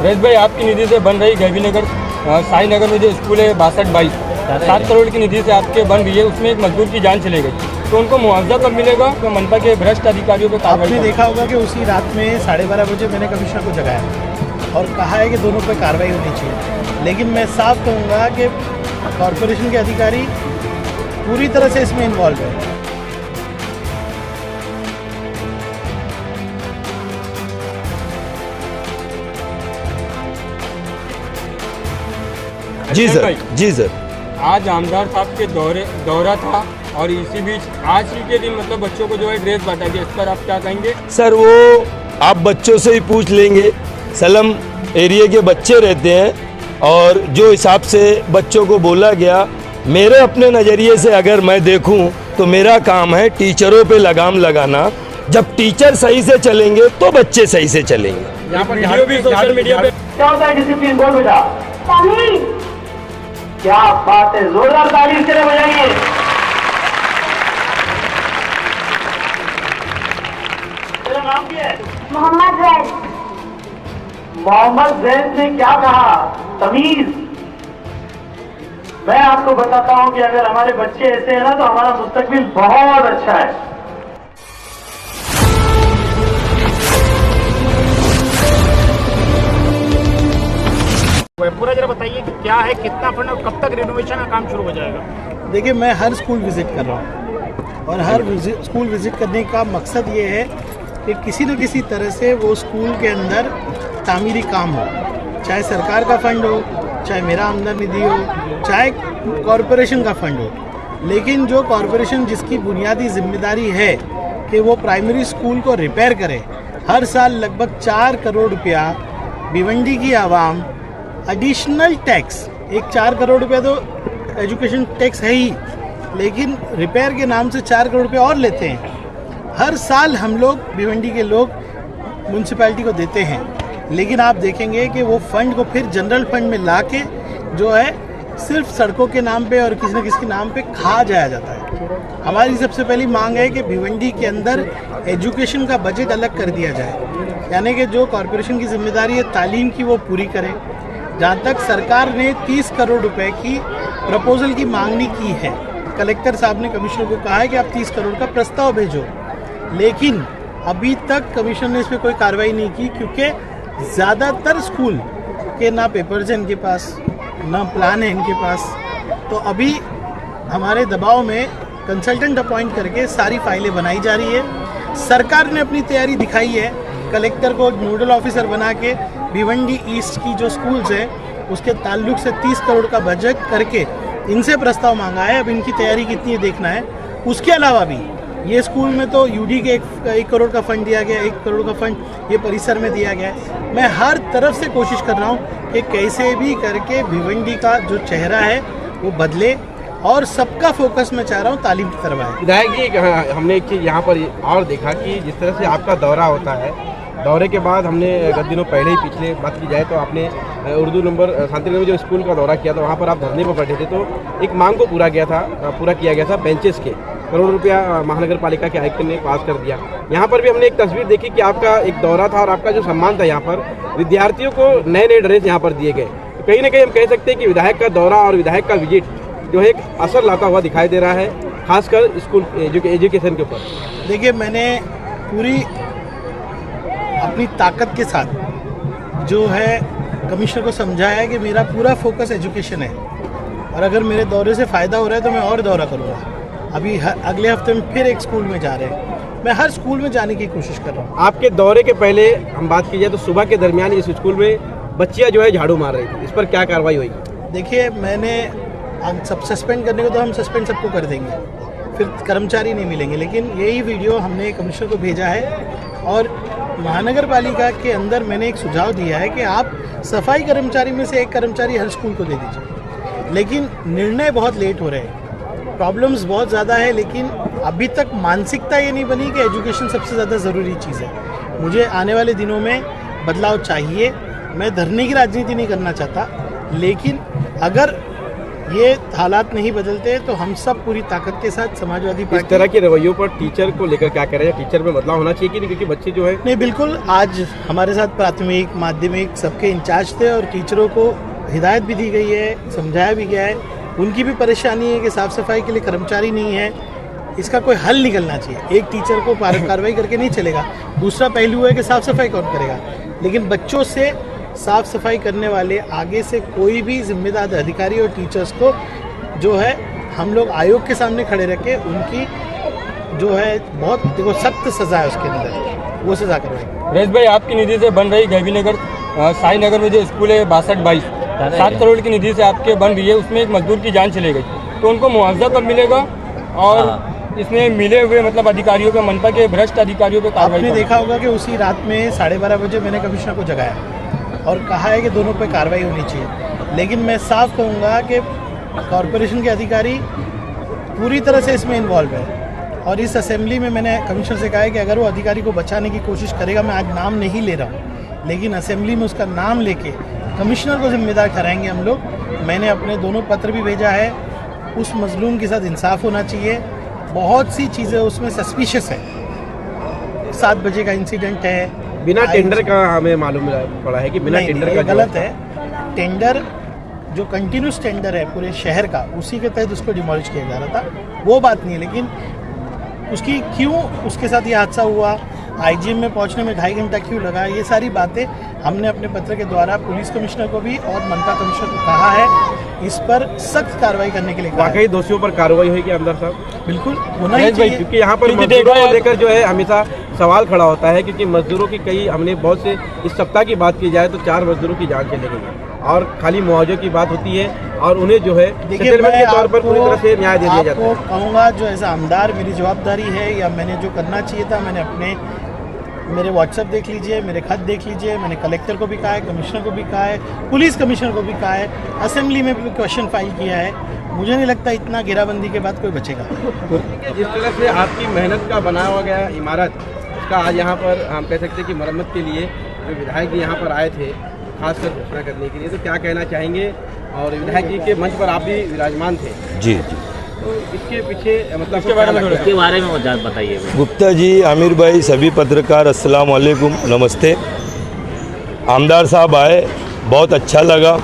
रेश भाई, आपकी निधि से बन रही गैबी नगर साई नगर में जो स्कूल है 62/22 7 करोड़ की निधि से आपके बन रही है, उसमें एक मजदूर की जान चली गई, तो उनको मुआवजा कब मिलेगा? तो मनपा के भ्रष्ट अधिकारियों पर कार्रवाई। आपने देखा होगा कि उसी रात में 12:30 बजे मैंने कमिश्नर को जगाया और कहा है कि दोनों पर कार्रवाई होनी चाहिए, लेकिन मैं साफ कहूँगा कि कॉरपोरेशन के अधिकारी पूरी तरह से इसमें इन्वॉल्व है। जी सर, जी सर। आज आमदार साहब के दौरा था और इसी बीच आज ही के दिन मतलब बच्चों को जो है ड्रेस बांटा गया, इस पर आप क्या कहेंगे? सर वो आप बच्चों से ही पूछ लेंगे, सलम एरिया के बच्चे रहते हैं और जो हिसाब से बच्चों को बोला गया, मेरे अपने नज़रिए से अगर मैं देखूं तो मेरा काम है टीचरों पे लगाम लगाना। जब टीचर सही से चलेंगे तो बच्चे सही से चलेंगे। यहाँ पर वीडियो भी सोशल मीडिया पे क्या होता है डिसिप्लिन? बोल बेटा। क्या बात है, जोरदार ताली से बजाइए। तेरा नाम क्या है? मोहम्मद जैद। मोहम्मद जैद ने क्या कहा? तमीज। मैं आपको बताता हूं कि अगर हमारे बच्चे ऐसे हैं ना तो हमारा मुस्तकबिल बहुत अच्छा है। पूरा जरा बताइए कि क्या है, कितना फंड और कब तक रिनोवेशन का काम शुरू हो जाएगा? देखिए, मैं हर स्कूल विजिट कर रहा हूँ और हर स्कूल विजिट करने का मकसद ये है कि किसी न किसी तरह से वो स्कूल के अंदर तामीरी काम हो, चाहे सरकार का फंड हो, चाहे मेरा आमदन निधि हो, चाहे कॉरपोरेशन का फंड हो। लेकिन जो कॉरपोरेशन जिसकी बुनियादी जिम्मेदारी है कि वो प्राइमरी स्कूल को रिपेयर करे, हर साल लगभग 4 करोड़ रुपया भिवंडी की आवाम एडिशनल टैक्स, एक 4 करोड़ रुपया तो एजुकेशन टैक्स है ही, लेकिन रिपेयर के नाम से 4 करोड़ रुपया और लेते हैं। हर साल हम लोग भिवंडी के लोग म्यूनसिपैलिटी को देते हैं, लेकिन आप देखेंगे कि वो फंड को फिर जनरल फंड में ला के जो है सिर्फ सड़कों के नाम पे और किसी न किसी के नाम पे खा जाया जाता है। हमारी सबसे पहली मांग है कि भिवंडी के अंदर एजुकेशन का बजट अलग कर दिया जाए, यानी कि जो कॉरपोरेशन की जिम्मेदारी है तालीम की वो पूरी करे। जहाँ तक सरकार ने 30 करोड़ रुपए की प्रपोजल की मांगनी की है, कलेक्टर साहब ने कमिश्नर को कहा है कि आप 30 करोड़ का प्रस्ताव भेजो, लेकिन अभी तक कमिश्नर ने इस पर कोई कार्रवाई नहीं की, क्योंकि ज़्यादातर स्कूल के ना पेपर्स हैं इनके पास, ना प्लान है इनके पास। तो अभी हमारे दबाव में कंसल्टेंट अपॉइंट करके सारी फाइलें बनाई जा रही है। सरकार ने अपनी तैयारी दिखाई है, कलेक्टर को नोडल ऑफिसर बना के भिवंडी ईस्ट की जो स्कूल्स हैं उसके ताल्लुक से 30 करोड़ का बजट करके इनसे प्रस्ताव मांगा है। अब इनकी तैयारी कितनी है देखना है। उसके अलावा भी ये स्कूल में तो यूडी के 1 करोड़ का फंड दिया गया, 1 करोड़ का फंड ये परिसर में दिया गया है। मैं हर तरफ से कोशिश कर रहा हूँ कि कैसे भी करके भिवंडी का जो चेहरा है वो बदले और सबका फोकस मैं चाह रहा हूँ तालीम की तरफ आए। विधायक जी, हमने एक चीज़ यहाँ पर और देखा कि जिस तरह से आपका दौरा होता है, दौरे के बाद हमने कुछ दिनों पहले ही पिछले बात की जाए तो आपने उर्दू नंबर शांति नगर में जो स्कूल का दौरा किया था, वहाँ पर आप धरने पर बैठे थे, तो एक मांग को पूरा किया गया था बेंचेस के, करोड़ रुपया महानगर पालिका के आयुक्त ने पास कर दिया। यहाँ पर भी हमने एक तस्वीर देखी कि आपका एक दौरा था और आपका जो सम्मान था, यहाँ पर विद्यार्थियों को नए नए ड्रेस यहाँ पर दिए गए। तो कहीं ना कहीं हम कह सकते हैं कि विधायक का दौरा और विधायक का विजिट जो है एक असर लाता हुआ दिखाई दे रहा है, खासकर स्कूल एजुकेशन के ऊपर। देखिए, मैंने पूरी अपनी ताकत के साथ जो है कमिश्नर को समझाया है कि मेरा पूरा फोकस एजुकेशन है और अगर मेरे दौरे से फ़ायदा हो रहा है तो मैं और दौरा करूँगा। अभी अगले हफ्ते में फिर एक स्कूल में जा रहे हैं, मैं हर स्कूल में जाने की कोशिश कर रहा हूँ। आपके दौरे के पहले हम बात की जाए तो सुबह के दरमियान इस स्कूल में बच्चियाँ जो है झाड़ू मार रही थी, इस पर क्या कार्रवाई हुई? देखिए, मैंने सब सस्पेंड करने को तो हम सस्पेंड सबको कर देंगे, फिर कर्मचारी नहीं मिलेंगे, लेकिन यही वीडियो हमने कमिश्नर को भेजा है और महानगर पालिका के अंदर मैंने एक सुझाव दिया है कि आप सफाई कर्मचारी में से एक कर्मचारी हर स्कूल को दे दीजिए। लेकिन निर्णय बहुत लेट हो रहे हैं, प्रॉब्लम्स बहुत ज़्यादा है, लेकिन अभी तक मानसिकता ये नहीं बनी कि एजुकेशन सबसे ज़्यादा ज़रूरी चीज़ है। मुझे आने वाले दिनों में बदलाव चाहिए। मैं धरने की राजनीति नहीं करना चाहता, लेकिन अगर ये हालात नहीं बदलते तो हम सब पूरी ताकत के साथ समाजवादी इस पार्टी तरह के रवैयों पर टीचर को लेकर क्या कह रहे हैं? टीचर में बदलाव होना चाहिए कि नहीं, क्योंकि बच्चे जो है नहीं, बिल्कुल। आज हमारे साथ प्राथमिक माध्यमिक सबके इंचार्ज थे और टीचरों को हिदायत भी दी गई है, समझाया भी गया है। उनकी भी परेशानी है कि साफ़ सफाई के लिए कर्मचारी नहीं है, इसका कोई हल निकलना चाहिए। एक टीचर को कार्रवाई करके नहीं चलेगा। दूसरा पहलू है कि साफ़ सफाई कौन करेगा, लेकिन बच्चों से साफ़ सफाई करने वाले आगे से कोई भी जिम्मेदार अधिकारी और टीचर्स को जो है हम लोग आयोग के सामने खड़े रख के उनकी जो है बहुत देखो सख्त सज़ा है उसके अंदर, वो सज़ा करवाएंगे। रेश भाई, आपकी निधि से बन रही गैबीनगर साई नगर में जो स्कूल है 62-22 7 करोड़ की निधि से आपके बन रही है, उसमें एक मजदूर की जान चली गई, तो उनको मुआवजा कब मिलेगा? और इसमें मिले हुए मतलब अधिकारियों पे, मनपा के भ्रष्ट अधिकारियों पे कार्रवाई आपने देखा होगा कि उसी रात में 12:30 बजे मैंने कमिश्नर को जगाया और कहा है कि दोनों पे कार्रवाई होनी चाहिए। लेकिन मैं साफ कहूँगा कि कॉरपोरेशन के अधिकारी पूरी तरह से इसमें इन्वॉल्व है और इस असेंबली में मैंने कमिश्नर से कहा है कि अगर वो अधिकारी को बचाने की कोशिश करेगा, मैं आज नाम नहीं ले रहा हूँ, लेकिन असेंबली में उसका नाम लेके कमिश्नर को जिम्मेदार ठहराएंगे हम लोग। मैंने अपने दोनों पत्र भी भेजा है। उस मजलूम के साथ इंसाफ होना चाहिए। बहुत सी चीज़ें उसमें सस्पिशियस है। 7 बजे का इंसिडेंट है, बिना टेंडर का हमें मालूम पड़ा है कि बिना टेंडर का गलत है। टेंडर जो कंटिन्यूस टेंडर है पूरे शहर का, उसी के तहत उसको डिमोलिश किया जा रहा था, वो बात नहीं है। लेकिन उसकी क्यों उसके साथ ये हादसा हुआ, आईजीएम में पहुंचने में 2.5 घंटा क्यों लगा, ये सारी बातें हमने अपने पत्र के द्वारा पुलिस कमिश्नर को भी और मनपा कमिश्नर को कहा है। इस पर सख्त कार्रवाई करने के लिए कहा है। वाकई दोषियों पर कार्रवाई होगी आमदार साहब? बिल्कुल होना ही चाहिए, क्योंकि यहाँ पर मजदूरों को लेकर जो है हमेशा सवाल खड़ा होता है, क्योंकि मजदूरों की कई हमने बहुत से इस सप्ताह की बात की जाए तो 4 मजदूरों की जान चली गई है और खाली मुआवजे की बात होती है और उन्हें जो है सेटलमेंट के तौर पर पूरी तरह से न्याय दे दिया जाता है। आपको कहूँगा जो एज आमदार मेरी जवाबदारी है या मैंने जो करना चाहिए था, मैंने अपने मेरे व्हाट्सएप देख लीजिए, मेरे खत देख लीजिए, मैंने कलेक्टर को भी कहा है, कमिश्नर को भी कहा है, पुलिस कमिश्नर को भी कहा है, असेंबली में भी क्वेश्चन फाइल किया है। मुझे नहीं लगता इतना घेराबंदी के बाद कोई बचेगा। जिस तरह से आपकी मेहनत का बनाया हुआ गया इमारत, उसका आज यहाँ पर हम कह सकते हैं कि मरम्मत के लिए जो विधायक जी यहाँ पर आए थे खासकर घोषणा करने के लिए, तो क्या कहना चाहेंगे? और विधायक जी के मंच पर आप भी विराजमान थे। जी, तो इसके पीछे मतलब इसके बारे में बताइए। गुप्ता जी, आमिर भाई, सभी पत्रकार, अस्सलाम वालेकुम, नमस्ते। आमदार साहब आए, बहुत अच्छा लगा।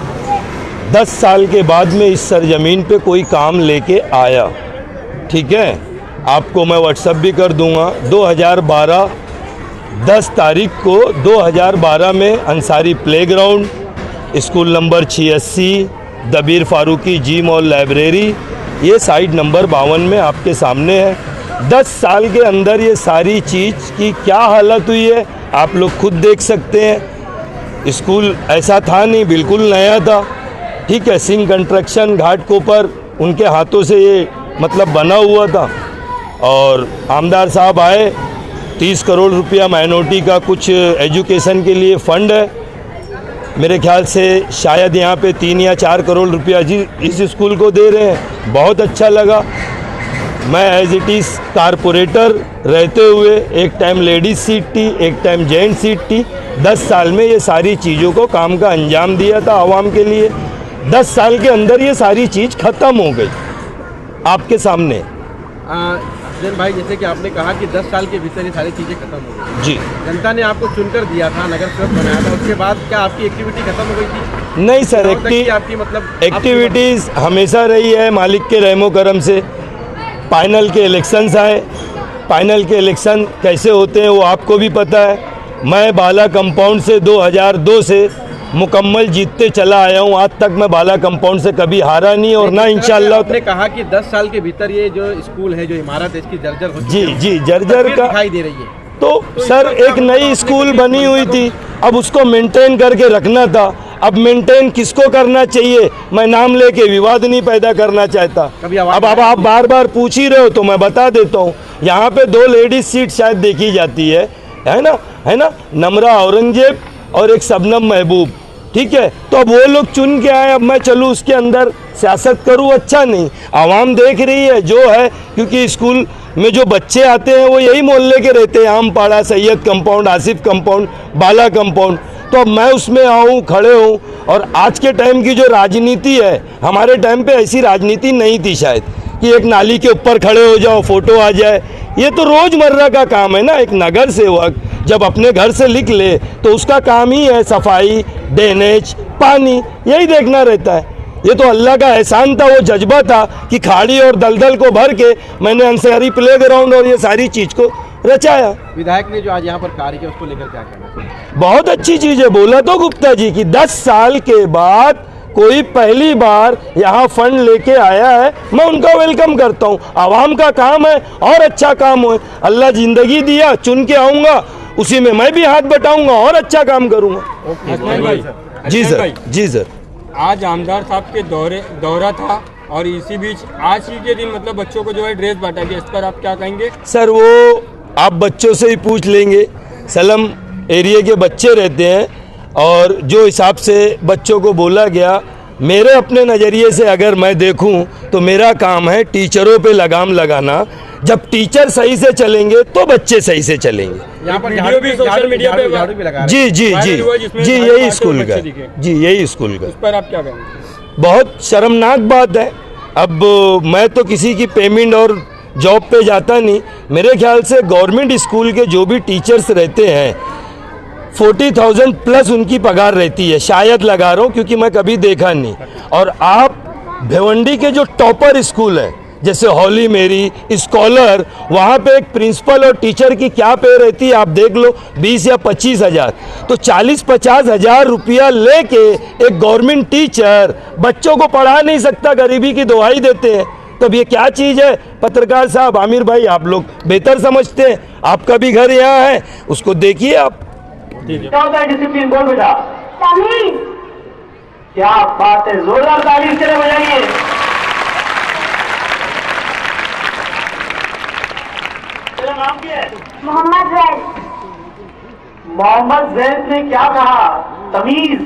10 साल के बाद में इस सरजमीन पे कोई काम लेके आया, ठीक है। आपको मैं व्हाट्सएप भी कर दूंगा। 2012 10 तारीख को 2012 में अंसारी प्लेग्राउंड, स्कूल नंबर 86, दबीर फारूकी जिम और लाइब्रेरी, ये साइड नंबर 52 में आपके सामने है। 10 साल के अंदर ये सारी चीज़ की क्या हालत हुई है आप लोग खुद देख सकते हैं। स्कूल ऐसा था नहीं, बिल्कुल नया था, ठीक है। सिंह कंस्ट्रक्शन घाटकोपर उनके हाथों से ये मतलब बना हुआ था। और आमदार साहब आए, 30 करोड़ रुपया माइनॉरिटी का कुछ एजुकेशन के लिए फ़ंड है। मेरे ख्याल से शायद यहाँ पे 3 या 4 करोड़ रुपया जी इस स्कूल को दे रहे हैं। बहुत अच्छा लगा। मैं एज इट इज़ कारपोरेटर रहते हुए एक टाइम लेडीज़ सीट थी, एक टाइम जेंट्स सीट थी। 10 साल में ये सारी चीज़ों को काम का अंजाम दिया था आवाम के लिए। 10 साल के अंदर ये सारी चीज़ ख़त्म हो गई आपके सामने। जैन भाई, जैसे कि आपने कहा कि 10 साल के भीतर ये सारी चीज़ें खत्म हो गई जी। जनता ने आपको चुनकर दिया था, नगर सेवक बनाया था, उसके बाद क्या आपकी एक्टिविटी खत्म हो गई थी? नहीं सर, आपकी मतलब एक्टिविटीज़ हमेशा रही है मालिक के रहमो करम से। फाइनल के इलेक्शंस आए, फाइनल के इलेक्शन कैसे होते हैं वो आपको भी पता है। मैं बाला कंपाउंड से 2002 से मुकम्मल जीतते चला आया हूँ। आज तक मैं बाला कंपाउंड से कभी हारा नहीं और ना इंशाल्लाह। आपने कहा कि 10 साल के भीतर ये जो स्कूल है, जो इमारत है, इसकी जर्जर हो चुकी है। जी, जर्जर का दिखाई दे रही है। तो सर एक नई स्कूल बनी हुई थी, अब उसको मेंटेन करके रखना था। अब मेंटेन किसको करना चाहिए, मैं नाम लेके विवाद नहीं पैदा करना चाहता। अब आप बार बार पूछ ही रहे हो तो मैं बता देता हूँ। यहाँ पे 2 लेडीज सीट शायद देखी जाती है ना, नमरा औरंगजेब और एक शबनम महबूब, ठीक है। तो अब वो लोग चुन के आए, अब मैं चलूँ उसके अंदर सियासत करूँ, अच्छा नहीं। आवाम देख रही है जो है, क्योंकि स्कूल में जो बच्चे आते हैं वो यही मोहल्ले के रहते हैं, आमपाड़ा, सैयद कंपाउंड, आसिफ कंपाउंड, बाला कंपाउंड। तो अब मैं उसमें आऊँ, खड़े हूँ। और आज के टाइम की जो राजनीति है, हमारे टाइम पे ऐसी राजनीति नहीं थी शायद, कि एक नाली के ऊपर खड़े हो जाओ, फोटो आ जाए। ये तो रोज़मर्रा का काम है ना। एक नगर सेवक जब अपने घर से लिख ले तो उसका काम ही है सफाई, ड्रेनेज, पानी, यही देखना रहता है। ये तो अल्लाह का एहसान था, वो जज्बा था कि खाड़ी और दलदल को भर के मैंने अंसारी प्लेग्राउंड और ये सारी चीज़ को रचाया। विधायक ने जो आज यहाँ पर कार्य किया उसको लेकर क्या कहना चाहिए? बहुत अच्छी चीज़ है। बोला तो गुप्ता जी कि 10 साल के बाद कोई पहली बार यहाँ फंड लेके आया है, मैं उनका वेलकम करता हूँ। आवाम का काम है और अच्छा काम हो। अल्लाह ज़िंदगी दिया, चुन के आऊँगा, उसी में मैं भी हाथ बटाऊँगा और अच्छा काम करूँगा। जी सर, जी सर। आज आमदार साहब के दौरा था और इसी बीच आज ही के दिन मतलब बच्चों को जो है ड्रेस बांटा गया, इस पर आप क्या कहेंगे? सर वो आप बच्चों से ही पूछ लेंगे। सलम एरिया के बच्चे रहते हैं और जो हिसाब से बच्चों को बोला गया, मेरे अपने नज़रिए से अगर मैं देखूं तो मेरा काम है टीचरों पे लगाम लगाना। जब टीचर सही से चलेंगे तो बच्चे सही से चलेंगे। यहाँ पर वीडियो भी सोशल मीडिया पे झाड़ू भी लगा रहे हैं। जी जी जी जी, यही स्कूल का, जी यही स्कूल का। उस पर आप क्या कहेंगे? बहुत शर्मनाक बात है। अब मैं तो किसी की पेमेंट और जॉब पे जाता नहीं। मेरे ख्याल से गवर्नमेंट स्कूल के जो भी टीचर्स रहते हैं 40,000 प्लस उनकी पगार रहती है, शायद लगा रहा हूँ क्योंकि मैं कभी देखा नहीं। और आप भिवंडी के जो टॉपर स्कूल हैं जैसे हॉली मेरी, स्कॉलर, वहाँ पे एक प्रिंसिपल और टीचर की क्या पे रहती है आप देख लो, 20 या 25 हज़ार। तो 40-50 हज़ार रुपया लेके एक गवर्नमेंट टीचर बच्चों को पढ़ा नहीं सकता, गरीबी की दुहाई देते हैं। तब ये क्या चीज़ है? पत्रकार साहब, आमिर भाई, आप लोग बेहतर समझते हैं, आपका भी घर यहाँ है, उसको देखिए आप। क्या होता है डिसिप्लिन? बोल बेटा। तमीज। क्या बात है, जोरदार ताली से बजाइए। तेरा नाम क्या है? मोहम्मद जैद। मोहम्मद जैद ने क्या कहा? तमीज।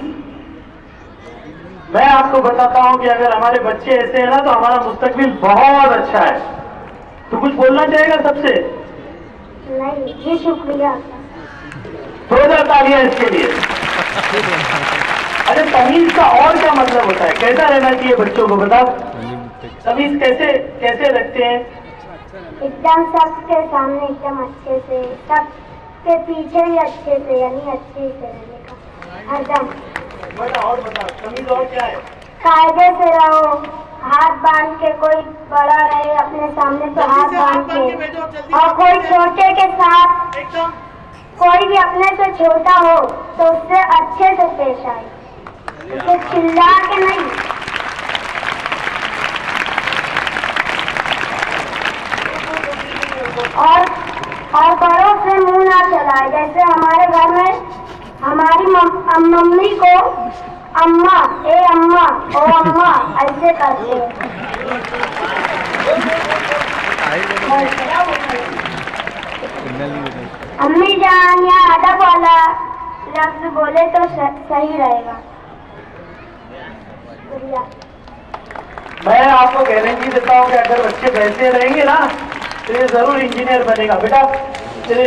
मैं आपको बताता हूं कि अगर हमारे बच्चे ऐसे हैं ना तो हमारा मुस्तकबिल बहुत अच्छा है। तो कुछ बोलना चाहेगा सबसे? नहीं, जी शुक्रिया। जोरदार तालियां इसके लिए। अरे तमीज का और क्या मतलब होता है? कैसा रहना चाहिए बच्चों को, बताओ। तमीज कैसे कैसे रखते हैं? एकदम सबके सामने एकदम अच्छे से, सबके पीछे भी अच्छे से, यानी अच्छे से रहने का हरदम। बेटा और बताओ, तमीज और क्या है? कायदे से रहो, हाथ बांध के, कोई बड़ा रहे अपने सामने तो हाथ बांध के, और कोई छोटे के साथ, एकदम कोई भी अपने से छोटा हो तो उससे अच्छे से पेश आए, उसे चिल्ला के नहीं। और बड़ों से मुंह ना चलाए। जैसे हमारे घर में हमारी मम्मी को अम्मा, ए अम्मा, ओ अम्मा ऐसे करते हैं। अम्मी जान या अदब वाला लफ्ज बोले तो सही रहेगा। मैं आपको गारंटी देता हूँ कि अगर बच्चे वैसे रहेंगे ना तो ये जरूर इंजीनियर बनेगा। बेटा तेरे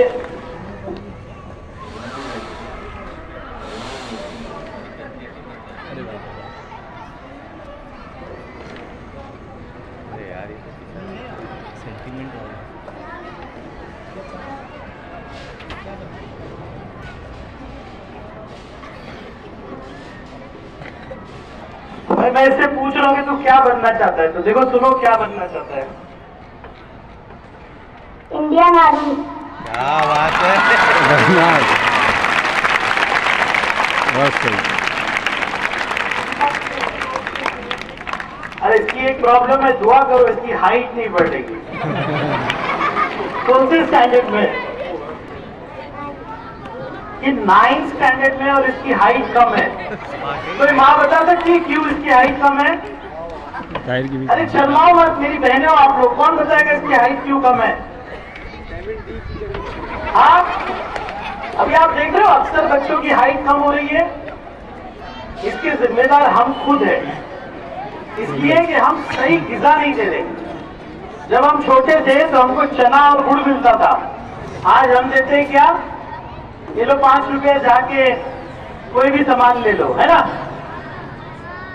मैं इससे पूछ रहा हूँ कि तू क्या बनना चाहता है? तो देखो सुनो, क्या बनना चाहता है? Indian army. क्या बात है, बहुत सही। अरे इसकी एक प्रॉब्लम है, दुआ करो इसकी हाइट नहीं बढ़ेगी। कौन से स्टैंडर्ड में? ये 9th स्टैंडर्ड में और इसकी हाइट कम है। तो ये माँ बता सकती है क्यों इसकी हाइट कम है? अरे शर्माओ मत, मेरी बहनें हो आप लोग, कौन बताएगा इसकी हाइट क्यों कम है? अभी आप देख रहे हो अक्सर बच्चों की हाइट कम हो रही है। इसके जिम्मेदार हम खुद हैं, इसलिए कि हम सही ग़िज़ा नहीं दे रहे। जब हम छोटे थे तो हमको चना और गुड़ मिलता था, आज हम देते हैं क्या? ये लो 5 रुपए, जाके कोई भी सामान ले लो, है ना।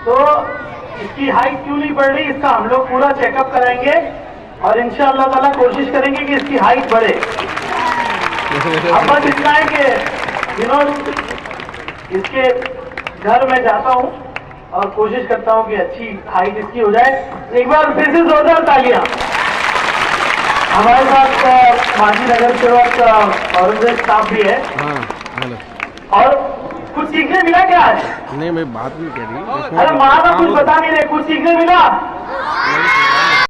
तो इसकी हाइट क्यों नहीं बढ़ रही, इसका हम लोग पूरा चेकअप कराएंगे और इंशाअल्लाह ताला कोशिश करेंगे कि इसकी हाइट बढ़े। अब बस इतना है कि इसके घर में जाता हूँ और कोशिश करता हूँ कि अच्छी हाइट इसकी हो जाए। एक बार फिर से जोरदार तालियां। हमारे साथ माजी नगर सेवक औरंगजेब साहब भी है। और कुछ सीखने मिला क्या आज? नहीं, मैं बात नहीं कर रही। अरे माँ का कुछ बता नहीं रहे, कुछ सीखने मिला?